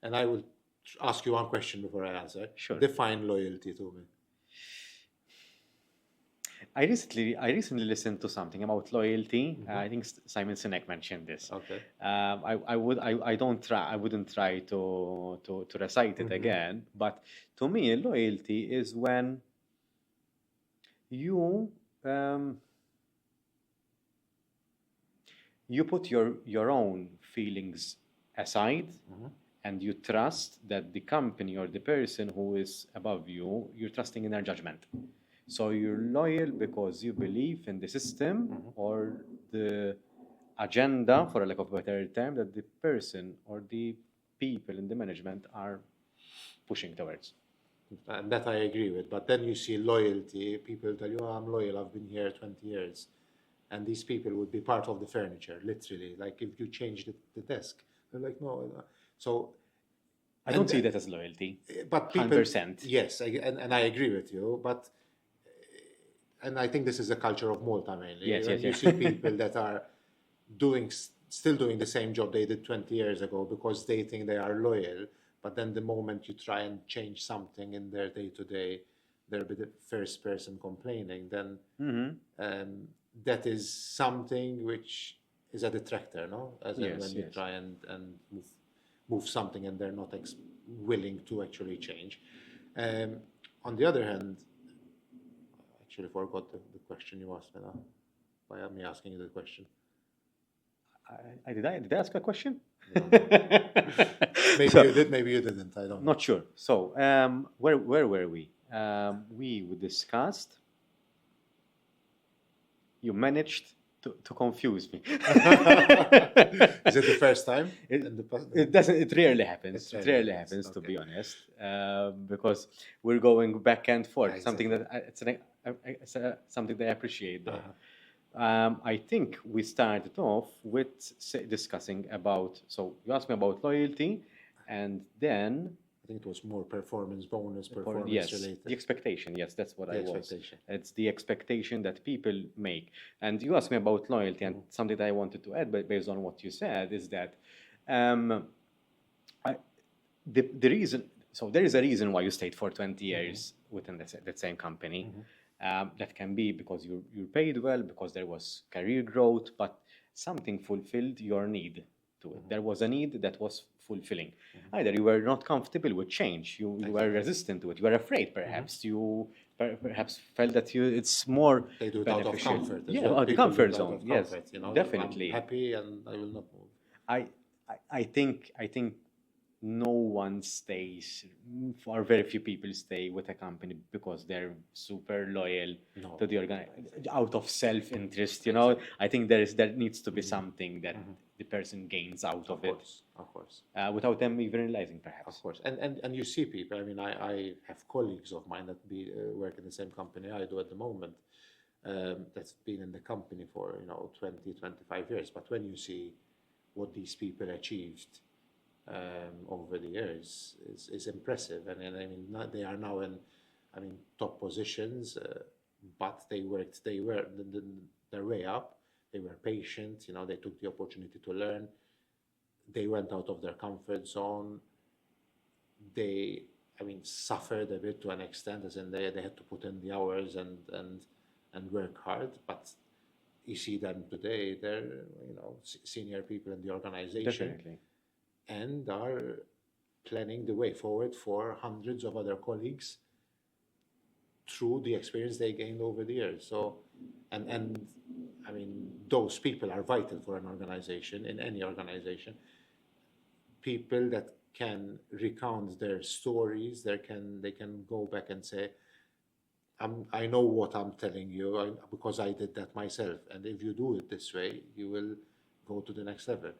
And I will ask you one question before I answer. Sure. Define loyalty to me. I recently listened to something about loyalty. I think Simon Sinek mentioned this. Okay. I wouldn't try to recite it again, but to me, loyalty is when you um, you put your own feelings aside and you trust that the company or the person who is above you, you're trusting in their judgment. So you're loyal because you believe in the system or the agenda, for a lack of a better term, that the person or the people in the management are pushing towards. And that I agree with. But then you see loyalty. People tell you, oh, I'm loyal. I've been here 20 years. And these people would be part of the furniture, literally. Like if you change the desk, they're like, no. So, I don't see that as loyalty. but people, 100%. yes, and I agree with you. But and I think this is a culture of Malta mainly. Yes, When yes, you yes. see people that are still doing the same job they did 20 years ago because they think they are loyal, but then the moment you try and change something in their day to day, they'll be the first person complaining. Then that is something which is a detractor, no? As in Yes, when you yes. try and move something and they're not willing to actually change. Um, on the other hand, actually forgot the question you asked me now. Why am I asking you the question? Did I ask a question? Maybe So, you did, maybe you didn't. I don't know. not sure. So, where were we? We discussed. You managed to confuse me. Is it the first time? It, In the past? it doesn't. It rarely happens. It It rarely rarely happens, happens, to okay. be honest, because we're going back and forth. Yeah, Something exactly. that something that I appreciate. Though. Uh-huh. I think we started off with discussing about. So you asked me about loyalty, and then I think it was more performance bonus, for performance yes, related. the expectation. Yes, that's what The I was. expectation. It's the expectation that people make. And you asked me about loyalty, and something that I wanted to add, but based on what you said, is that um, the reason. So there is a reason why you stayed for 20 years within that same company. That can be because you paid well, because there was career growth, but something fulfilled your need to it. There was a need that was fulfilling. Either you were not comfortable with change, you were resistant to it, you were afraid perhaps, you perhaps felt that it's more They do it out of beneficial. comfort as Yeah, well. out the People do comfort it out zone. of Yes, comfort. You know, definitely. I'm happy and I will not move. I think no one stays, or very few people stay with a company because they're super loyal to the out of self-interest. I think there needs to be something that the person gains out of it, Of course. without them even realizing, perhaps. Of course, and you see people. I mean, I have colleagues of mine that work in the same company I do at the moment. That's been in the company for 20, 25 years. But when you see what these people achieved over the years, is impressive. And I mean, they are now in, I mean, top positions. But they worked. They were their way up. They were patient. They took the opportunity to learn. They went out of their comfort zone. They, I mean, suffered a bit to an extent, as in they had to put in the hours and work hard. But you see them today; they're senior people in the organization. Definitely. And are planning the way forward for hundreds of other colleagues through the experience they gained over the years. So, and I mean, those people are vital for an organization, in any organization. People that can recount their stories, they can go back and say, I know what I'm telling you because I did that myself. And if you do it this way, you will go to the next level.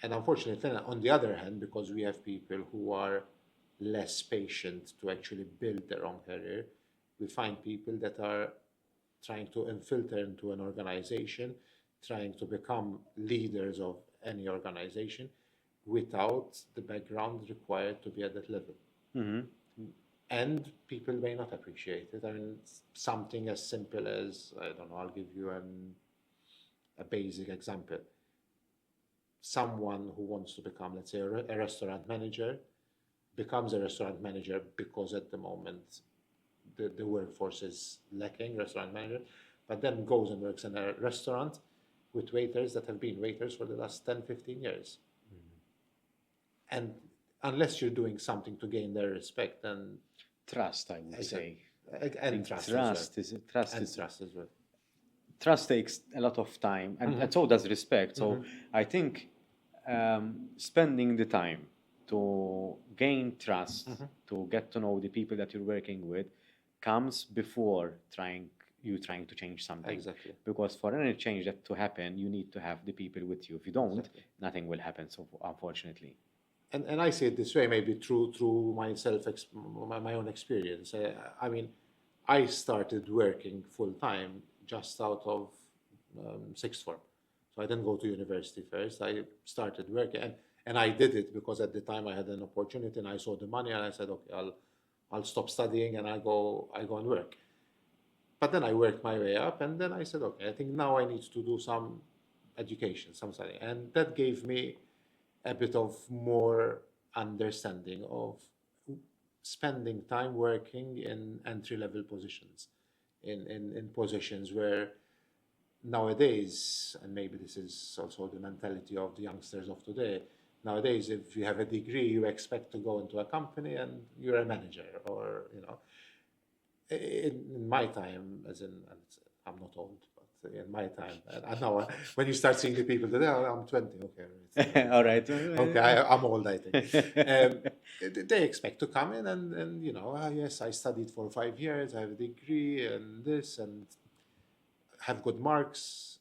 And unfortunately, on the other hand, because we have people who are less patient to actually build their own career, we find people that are trying to infiltrate into an organization, trying to become leaders of any organization without the background required to be at that level. And people may not appreciate it. I mean, something as simple as, I don't know, I'll give you a basic example. someone who wants to become, let's say, a restaurant manager becomes a restaurant manager because at the moment the workforce is lacking restaurant manager, but then goes and works in a restaurant with waiters that have been waiters for the last 10, 15 years. And unless you're doing something to gain their respect, then Trust, I would say. and trust as well. Trust as well. Trust takes a lot of time, and so does respect. So I think spending the time to gain trust, to get to know the people that you're working with, comes before trying to change something. Exactly. Because for any change that to happen, you need to have the people with you. If you don't, nothing will happen. So unfortunately. And I say it this way, maybe through my own experience. I mean, I started working full time just out of sixth form. So I didn't go to university first. I started working, and I did it because at the time I had an opportunity and I saw the money and I said, okay, I'll stop studying and I go and work. But then I worked my way up, and then I said, okay, I think now I need to do some education, some study, and that gave me a bit of more understanding of spending time working in entry-level positions, in positions where nowadays, and maybe this is also the mentality of the youngsters of today, nowadays if you have a degree, you expect to go into a company and you're a manager, or, you know. In my time, as in, I'm not old, but in my time, and now when you start seeing the people today, I'm 20, okay. Right. All right. Okay, I'm old, I think. They expect to come in and you know, yes, I studied for 5 years, I have a degree and this, and have good marks.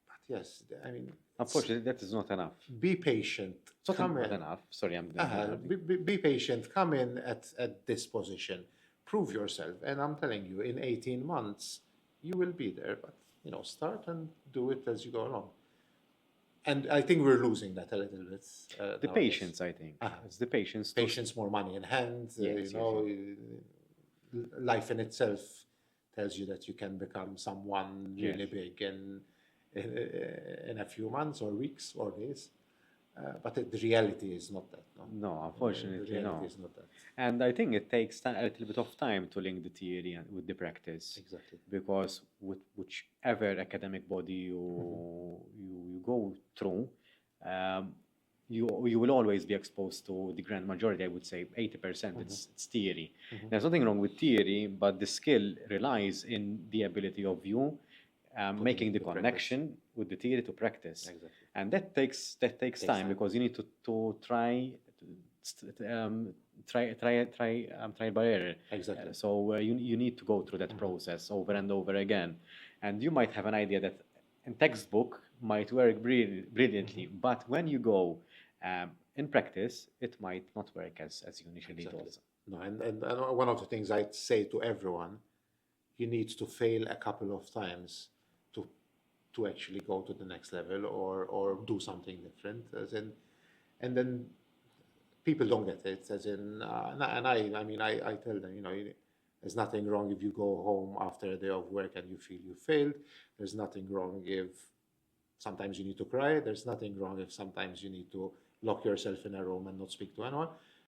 But yes, I mean, Unfortunately, that is not enough. be patient. It's not enough. Sorry, I'm. Be patient. Come in at this position. Prove yourself. And I'm telling you, in 18 months, you will be there. But, you know, start and do it as you go along. And I think we're losing that a little bit. The patience, I think. It's the patience. Patience, more money in hand. Yes, you know, life in itself tells you that you can become someone really big in a few months or weeks or days. But the reality is not that. No, unfortunately, the reality is not that. And I think it takes a little bit of time to link the theory with the practice. Exactly. Because with whichever academic body you go through, you will always be exposed to the grand majority. I would say 80%. It's theory. There's nothing wrong with theory, but the skill relies in the ability of you making the connection with the theory to practice. Exactly. And that takes time because you need to try by error. Exactly. So you need to go through that process over and over again. And you might have an idea that in textbook might work brilliantly, but when you go in practice, it might not work as you initially thought. No, and one of the things I'd say to everyone, you need to fail a couple of times to actually go to the next level or do something different, as in, and then people don't get it, as in, and I mean, I tell them, you know, there's nothing wrong if you go home after a day of work and you feel you failed. There's nothing wrong if sometimes you need to cry. There's nothing wrong if sometimes you need to lock yourself in a room and not speak to anyone.